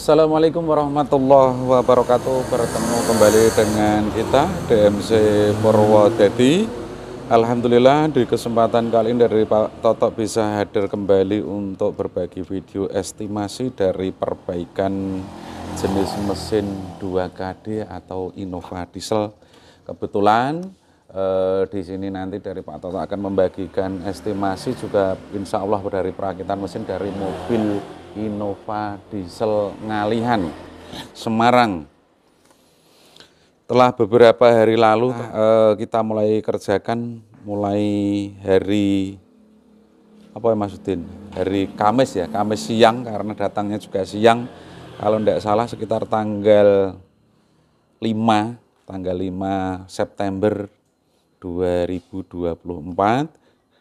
Assalamualaikum warahmatollahi wabarakatuh. Bertemu kembali dengan kita DMC Purwodadi. Alhamdulillah di kesempatan kali ini dari Pak Toto bisa hadir kembali untuk berbagi video estimasi dari perbaikan jenis mesin 2KD atau Innova Diesel. Kebetulan di sini nanti dari Pak Toto akan membagikan estimasi juga insya Allah dari perakitan mesin dari mobil Innova Diesel Ngalihan Semarang. Telah beberapa hari lalu kita mulai kerjakan mulai hari apa ya Mas Udin? Hari Kamis ya, Kamis siang karena datangnya juga siang. Kalau tidak salah sekitar tanggal 5 September 2024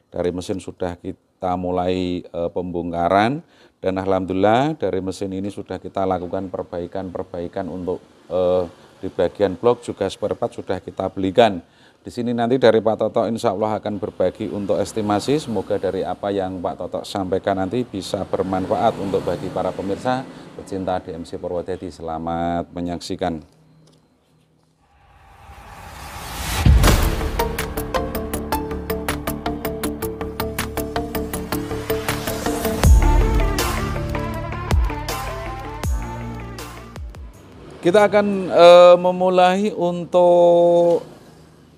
dari mesin sudah kita mulai pembongkaran. Dan alhamdulillah dari mesin ini sudah kita lakukan perbaikan untuk di bagian blok juga spare part sudah kita belikan. Di sini nanti dari Pak Toto insya Allah akan berbagi untuk estimasi. Semoga dari apa yang Pak Toto sampaikan nanti bisa bermanfaat untuk bagi para pemirsa pecinta DMC Purwodadi. Selamat menyaksikan. Kita akan memulai untuk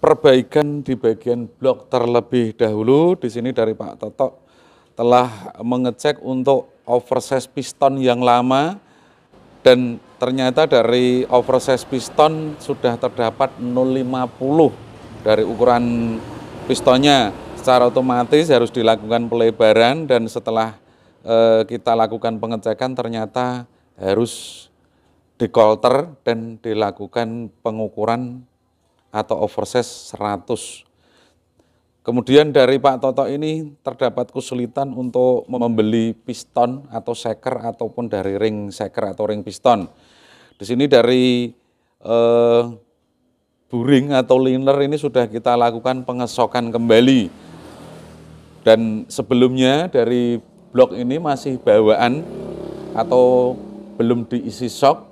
perbaikan di bagian blok terlebih dahulu. Di sini dari Pak Toto telah mengecek untuk oversize piston yang lama dan ternyata dari oversize piston sudah terdapat 050 dari ukuran pistonnya. Secara otomatis harus dilakukan pelebaran dan setelah kita lakukan pengecekan ternyata harus dekolter dan dilakukan pengukuran atau oversize 100. Kemudian dari Pak Toto ini terdapat kesulitan untuk membeli piston atau shaker ataupun dari ring shaker atau ring piston. Di sini dari buring atau liner ini sudah kita lakukan pengesokan kembali. Dan sebelumnya dari blok ini masih bawaan atau belum diisi shock.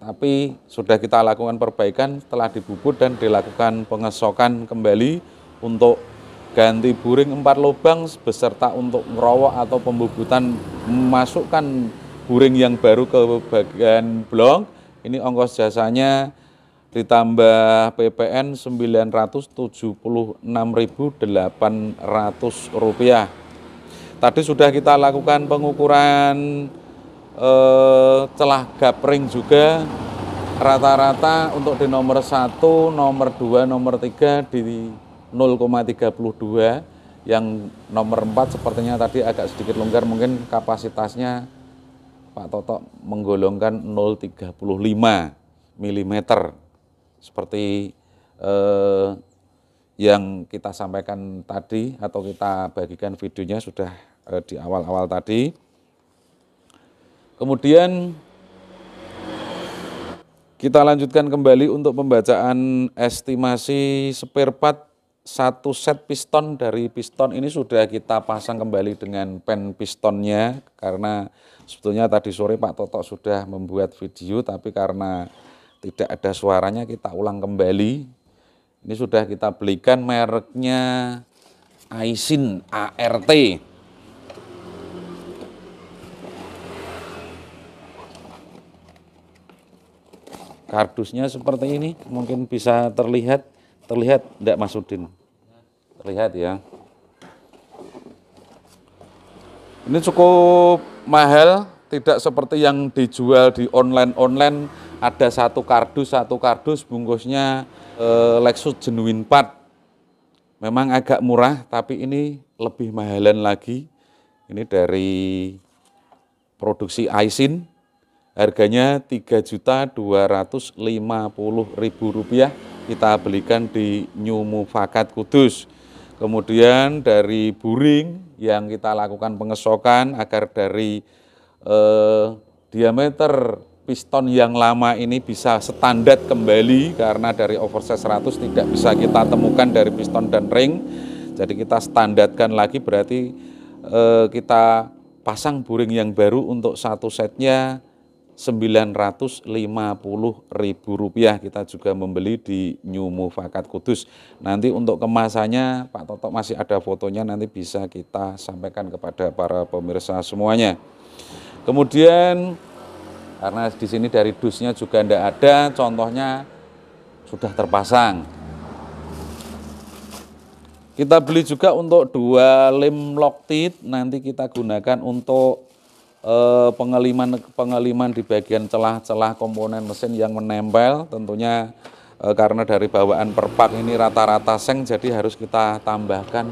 Tapi sudah kita lakukan perbaikan setelah dibubut dan dilakukan pengesokan kembali untuk ganti buring 4 lubang beserta untuk ngerowok atau pembubutan memasukkan buring yang baru ke bagian blok. Ini ongkos jasanya ditambah PPN Rp976.800. Tadi sudah kita lakukan pengukuran celah gapring juga rata-rata untuk di nomor 1, nomor 2, nomor 3 di 0,32, yang nomor 4 sepertinya tadi agak sedikit longgar, mungkin kapasitasnya Pak Toto menggolongkan 0,35 mm seperti yang kita sampaikan tadi atau kita bagikan videonya sudah di awal-awal tadi. Kemudian kita lanjutkan kembali untuk pembacaan estimasi spare part. Satu set piston dari piston ini sudah kita pasang kembali dengan pen pistonnya karena sebetulnya tadi sore Pak Toto sudah membuat video tapi karena tidak ada suaranya kita ulang kembali. Ini sudah kita belikan mereknya Aisin ART. Kardusnya seperti ini, mungkin bisa terlihat enggak Mas Udin? Terlihat ya. Ini cukup mahal, tidak seperti yang dijual di online ada satu kardus bungkusnya Lexus Genuine Part. Memang agak murah, tapi ini lebih mahalan lagi. Ini dari produksi Aisin. Harganya Rp3.250.000 kita belikan di New Mufakat Kudus. Kemudian dari buring yang kita lakukan pengesokan agar dari diameter piston yang lama ini bisa standar kembali karena dari oversize 100 tidak bisa kita temukan dari piston dan ring. Jadi kita standarkan lagi berarti kita pasang buring yang baru untuk satu setnya Rp950.000. Kita juga membeli di New Mufakat Kudus. Nanti untuk kemasannya Pak Toto masih ada fotonya, nanti bisa kita sampaikan kepada para pemirsa semuanya. Kemudian karena di sini dari dusnya juga tidak ada, contohnya sudah terpasang. Kita beli juga untuk 2 lem Loctite, nanti kita gunakan untuk pengeliman di bagian celah-celah komponen mesin yang menempel. Tentunya karena dari bawaan perpak ini rata-rata seng, jadi harus kita tambahkan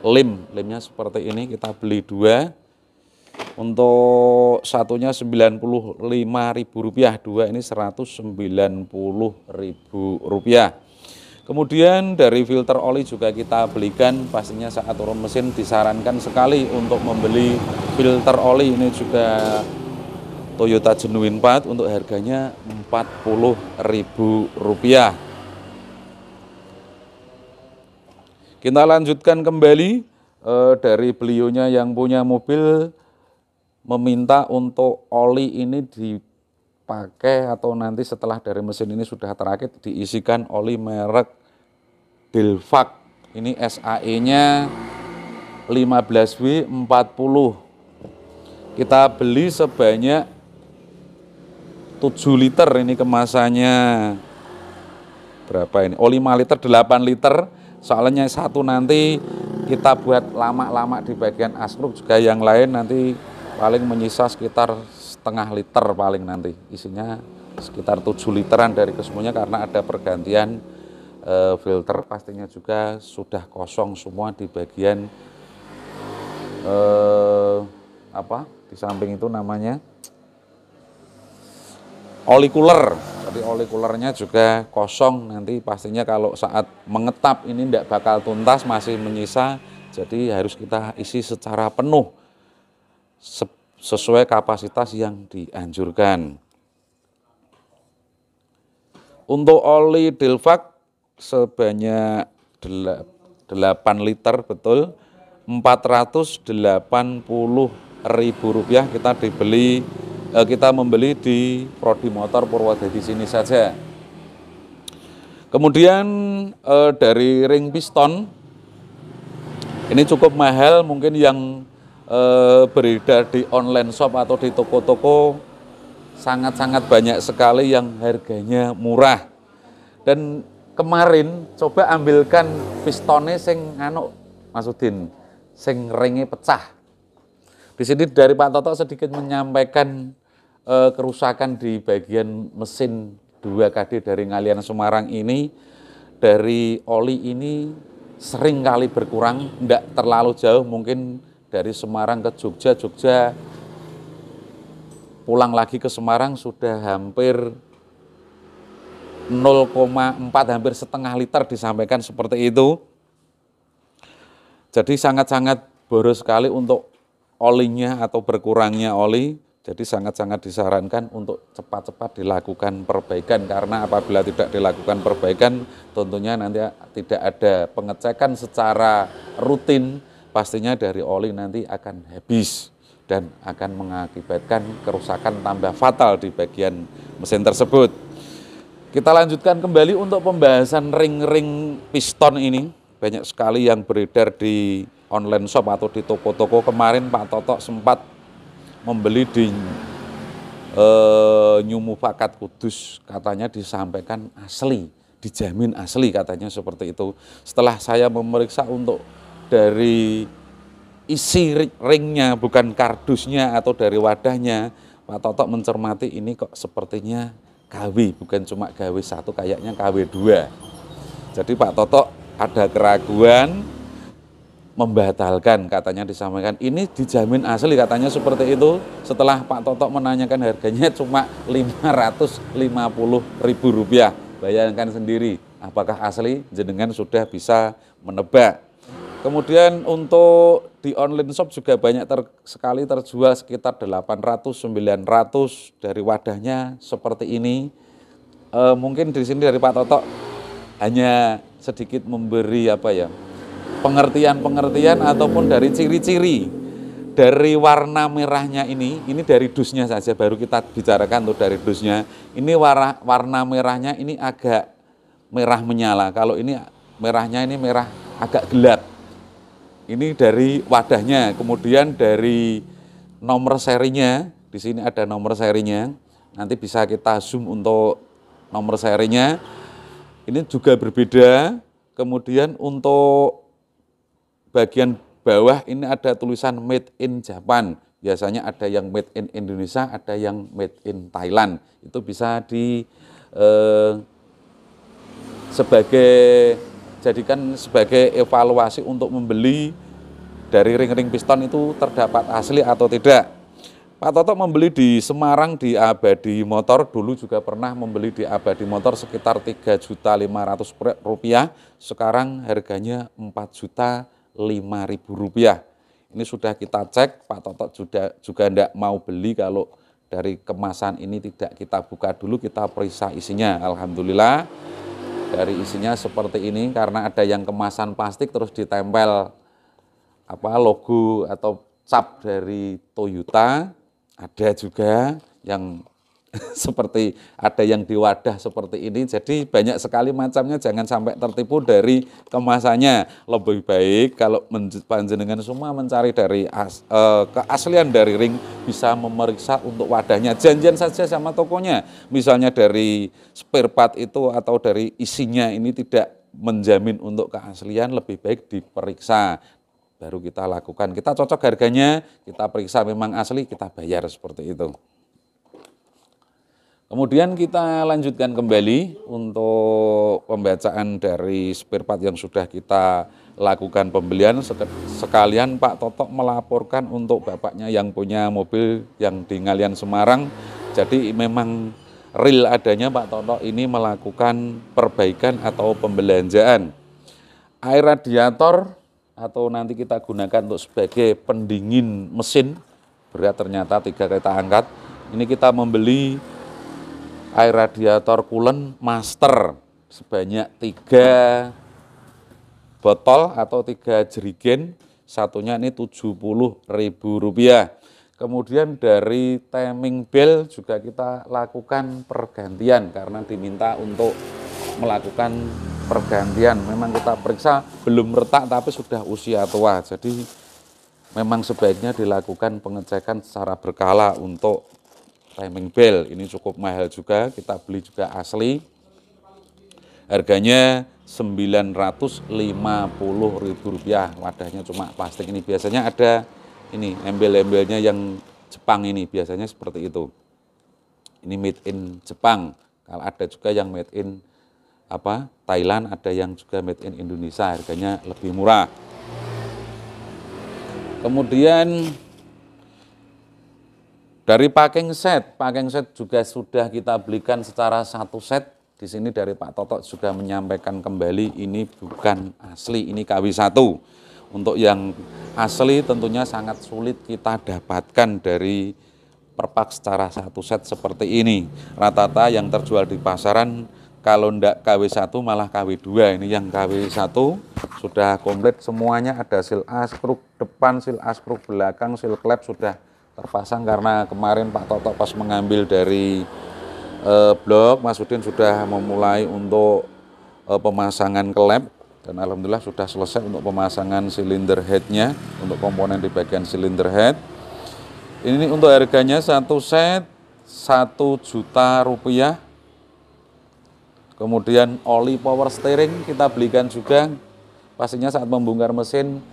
lemnya seperti ini. Kita beli 2, untuk satunya Rp95.000, 2 ini Rp190.000. Kemudian dari filter oli juga kita belikan, pastinya saat turun mesin disarankan sekali untuk membeli filter oli. Ini juga Toyota Genuine Part, untuk harganya Rp40.000. Kita lanjutkan kembali, dari beliaunya yang punya mobil meminta untuk oli ini dipakai atau nanti setelah dari mesin ini sudah terakit diisikan oli merek Delvac. Ini SAE-nya 15W40. Kita beli sebanyak 7 liter, ini kemasannya berapa ini? Oh 5 liter, 8 liter. Soalnya satu nanti kita buat lama-lama di bagian askruk, juga yang lain nanti paling menyisa sekitar setengah liter paling nanti. Isinya sekitar 7 literan dari kesemuanya karena ada pergantian filter. Pastinya juga sudah kosong semua di bagian di samping itu namanya oli cooler. Jadi oli coolernya juga kosong, nanti pastinya kalau saat mengetap ini tidak bakal tuntas, masih menyisa, jadi harus kita isi secara penuh sesuai kapasitas yang dianjurkan. Untuk oli Delvac sebanyak 8 liter, betul, Rp480.000. Kita membeli di Prodi Motor Purwodadi sini saja. Kemudian dari ring piston ini cukup mahal, mungkin yang beredar di online shop atau di toko-toko sangat-sangat banyak sekali yang harganya murah. Dan kemarin coba ambilkan pistonnya sing Mas Udin, sing ringnya pecah. Di sini dari Pak Toto sedikit menyampaikan kerusakan di bagian mesin 2KD dari Ngalian Semarang ini. Dari oli ini sering kali berkurang, tidak terlalu jauh, mungkin dari Semarang ke Jogja, pulang lagi ke Semarang sudah hampir 0,4, hampir setengah liter disampaikan seperti itu. Jadi sangat-sangat boros sekali untuk olinya atau berkurangnya oli. Jadi sangat-sangat disarankan untuk cepat-cepat dilakukan perbaikan, karena apabila tidak dilakukan perbaikan tentunya nanti tidak ada pengecekan secara rutin, pastinya dari oli nanti akan habis dan akan mengakibatkan kerusakan tambah fatal di bagian mesin tersebut. Kita lanjutkan kembali untuk pembahasan ring-ring piston ini. Banyak sekali yang beredar di online shop atau di toko-toko. Kemarin Pak Toto sempat membeli di New Mufakat Kudus, katanya disampaikan asli, dijamin asli katanya seperti itu. Setelah saya memeriksa untuk dari isi ringnya, bukan kardusnya atau dari wadahnya, Pak Toto mencermati ini kok sepertinya KW, bukan cuma KW 1, kayaknya KW 2. Jadi Pak Toto ada keraguan, membatalkan, katanya disampaikan ini dijamin asli, katanya seperti itu. Setelah Pak Toto menanyakan harganya cuma Rp550.000. Bayangkan sendiri, apakah asli? Jenengan sudah bisa menebak. Kemudian untuk di online shop juga banyak sekali terjual sekitar 800-900 dari wadahnya seperti ini. Mungkin di sini dari Pak Toto hanya sedikit memberi pengertian ataupun dari ciri-ciri dari warna merahnya ini dari dusnya saja, baru kita bicarakan tuh dari dusnya. Ini warna merahnya ini agak merah menyala. Kalau ini merahnya ini merah agak gelap. Ini dari wadahnya, kemudian dari nomor serinya, di sini ada nomor serinya. Nanti bisa kita zoom untuk nomor serinya. Ini juga berbeda. Kemudian untuk bagian bawah ini ada tulisan Made in Japan. Biasanya ada yang Made in Indonesia, ada yang Made in Thailand. Itu bisa jadikan sebagai evaluasi untuk membeli dari ring-ring piston itu terdapat asli atau tidak. Pak Toto membeli di Semarang di Abadi Motor, dulu juga pernah membeli di Abadi Motor sekitar Rp3.500.000, sekarang harganya Rp4.005.000. Ini sudah kita cek, Pak Toto juga tidak mau beli kalau dari kemasan ini tidak kita buka dulu, kita periksa isinya. Alhamdulillah dari isinya seperti ini, karena ada yang kemasan plastik terus ditempel logo atau cap dari Toyota. Ada juga yang seperti ada yang di wadah seperti ini, jadi banyak sekali macamnya, jangan sampai tertipu dari kemasannya. Lebih baik kalau panjenengan semua mencari dari keaslian dari ring, bisa memeriksa untuk wadahnya, janjian saja sama tokonya. Misalnya dari spare part itu atau dari isinya ini tidak menjamin untuk keaslian, lebih baik diperiksa. Baru kita lakukan, kita cocok harganya, kita periksa memang asli, kita bayar seperti itu. Kemudian kita lanjutkan kembali untuk pembacaan dari spare part yang sudah kita lakukan pembelian. Sekalian Pak Toto melaporkan untuk bapaknya yang punya mobil yang di Ngalian Semarang. Jadi memang real adanya Pak Toto ini melakukan perbaikan atau pembelanjaan. Air radiator atau nanti kita gunakan untuk sebagai pendingin mesin, berat ternyata 3 kereta angkat. Ini kita membeli air radiator coolant master sebanyak 3 botol atau 3 jerigen, satunya ini Rp70.000. Kemudian dari timing bell juga kita lakukan pergantian karena diminta untuk melakukan pergantian. Memang kita periksa belum retak tapi sudah usia tua, jadi memang sebaiknya dilakukan pengecekan secara berkala untuk timing bell. Ini cukup mahal juga, kita beli juga asli, harganya Rp950.000. Wadahnya cuma plastik ini, biasanya ada ini embel-embelnya yang Jepang, ini biasanya seperti itu. Ini made in Jepang. Kalau ada juga yang made in Thailand, ada yang juga made in Indonesia, harganya lebih murah. Kemudian dari packing set juga sudah kita belikan secara 1 set. Di sini dari Pak Toto juga menyampaikan kembali ini bukan asli, ini KW1. Untuk yang asli tentunya sangat sulit kita dapatkan dari perpak secara 1 set seperti ini. Rata-rata yang terjual di pasaran kalau enggak KW1 malah KW2. Ini yang KW1 sudah komplit semuanya, ada seal askruk depan, seal askruk belakang, seal klep sudah terpasang. Karena kemarin Pak Toto pas mengambil dari blok, Mas Udin sudah memulai untuk pemasangan klep, dan alhamdulillah sudah selesai untuk pemasangan silinder headnya, untuk komponen di bagian silinder head. Ini untuk harganya 1 set Rp1.000.000. Kemudian oli power steering kita belikan juga, pastinya saat membongkar mesin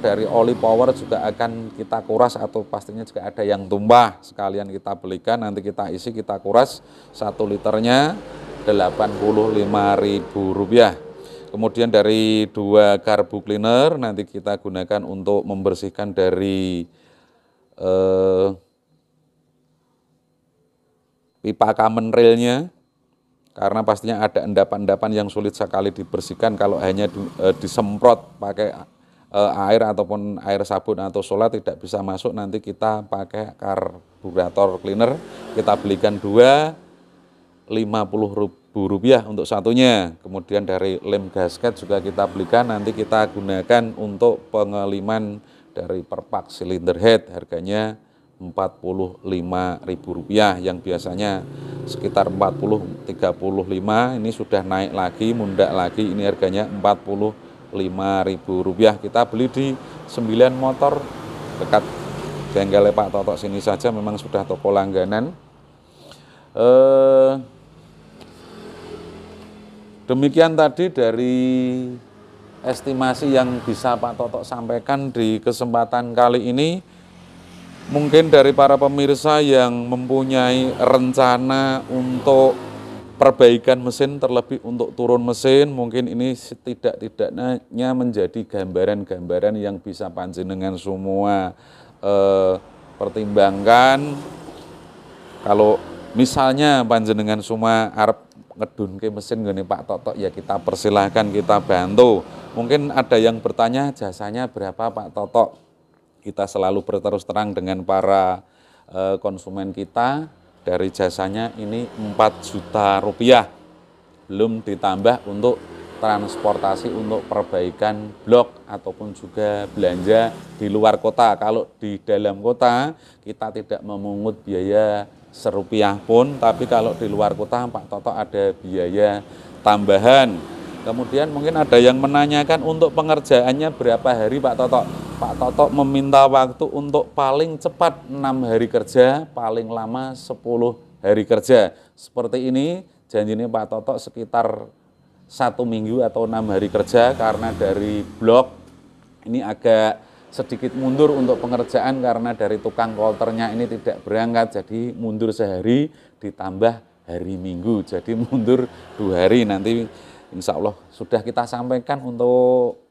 dari oli power juga akan kita kuras, atau pastinya juga ada yang tumpah, sekalian kita belikan, nanti kita isi, kita kuras, 1 liternya Rp85.000. Kemudian dari 2 karbu cleaner nanti kita gunakan untuk membersihkan dari pipa common railnya, karena pastinya ada endapan-endapan yang sulit sekali dibersihkan kalau hanya disemprot pakai air ataupun air sabun atau solar, tidak bisa masuk. Nanti kita pakai karburator cleaner, kita belikan 2 Rp50.000 untuk satunya. Kemudian dari lem gasket juga kita belikan, nanti kita gunakan untuk pengeliman dari Perpak Cylinder Head harganya Rp45.000 yang biasanya sekitar 40-35, ini sudah naik lagi, mundak lagi, ini harganya Rp45.000. Kita beli di 9 Motor dekat bengkel Pak Toto sini saja, memang sudah toko langganan. Demikian tadi dari estimasi yang bisa Pak Toto sampaikan di kesempatan kali ini. Mungkin dari para pemirsa yang mempunyai rencana untuk perbaikan mesin, terlebih untuk turun mesin, mungkin ini setidak-tidaknya menjadi gambaran-gambaran yang bisa panjenengan semua pertimbangkan. Kalau misalnya panjenengan semua arep ngedunke mesin gini Pak Toto, ya kita persilahkan, kita bantu. Mungkin ada yang bertanya jasanya berapa Pak Toto. Kita selalu berterus terang dengan para konsumen kita, dari jasanya ini Rp4.000.000, belum ditambah untuk transportasi untuk perbaikan blok ataupun juga belanja di luar kota. Kalau di dalam kota kita tidak memungut biaya Rp1 pun, tapi kalau di luar kota Pak Toto ada biaya tambahan. Kemudian mungkin ada yang menanyakan untuk pengerjaannya berapa hari Pak Toto. Pak Toto meminta waktu untuk paling cepat 6 hari kerja, paling lama 10 hari kerja. Seperti ini janjinya Pak Toto sekitar 1 minggu atau 6 hari kerja, karena dari blok ini agak sedikit mundur untuk pengerjaan karena dari tukang kolternya ini tidak berangkat, jadi mundur sehari ditambah hari Minggu, jadi mundur 2 hari. Nanti insya Allah sudah kita sampaikan untuk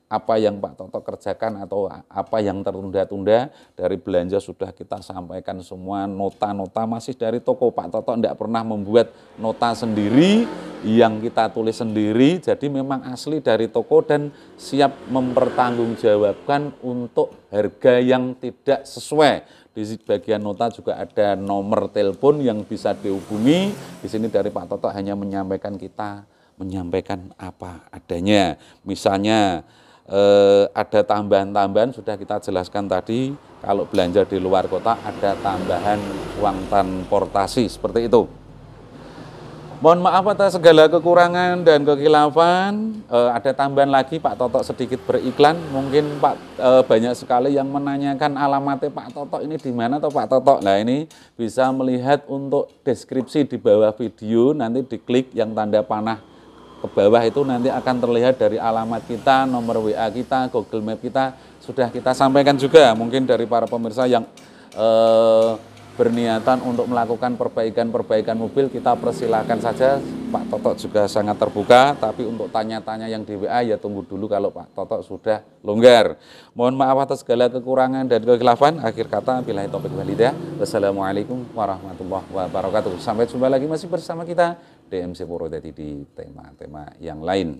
apa yang Pak Toto kerjakan atau apa yang tertunda-tunda dari belanja sudah kita sampaikan semua. Nota-nota masih dari toko, Pak Toto tidak pernah membuat nota sendiri yang kita tulis sendiri, jadi memang asli dari toko dan siap mempertanggungjawabkan untuk harga yang tidak sesuai. Di bagian nota juga ada nomor telepon yang bisa dihubungi. Di sini dari Pak Toto hanya menyampaikan, kita menyampaikan apa adanya. Misalnya ada tambahan-tambahan sudah kita jelaskan tadi, kalau belanja di luar kota ada tambahan uang transportasi, seperti itu. Mohon maaf atas segala kekurangan dan kekhilafan. Ada tambahan lagi Pak Toto sedikit beriklan. Mungkin banyak sekali yang menanyakan alamatnya Pak Toto ini di mana toh Pak Toto. Nah ini bisa melihat untuk deskripsi di bawah video, nanti diklik yang tanda panah ke bawah itu nanti akan terlihat dari alamat kita, nomor WA kita, Google Map kita sudah kita sampaikan juga. Mungkin dari para pemirsa yang berniatan untuk melakukan perbaikan mobil, kita persilahkan saja. Pak Toto juga sangat terbuka, tapi untuk tanya-tanya yang di WA ya tunggu dulu kalau Pak Toto sudah longgar. Mohon maaf atas segala kekurangan dan kekhilafan. Akhir kata, billahi taufiq wal hidayah. Wassalamualaikum warahmatullahi wabarakatuh. Sampai jumpa lagi masih bersama kita DMC Purwodadi di tema-tema yang lain.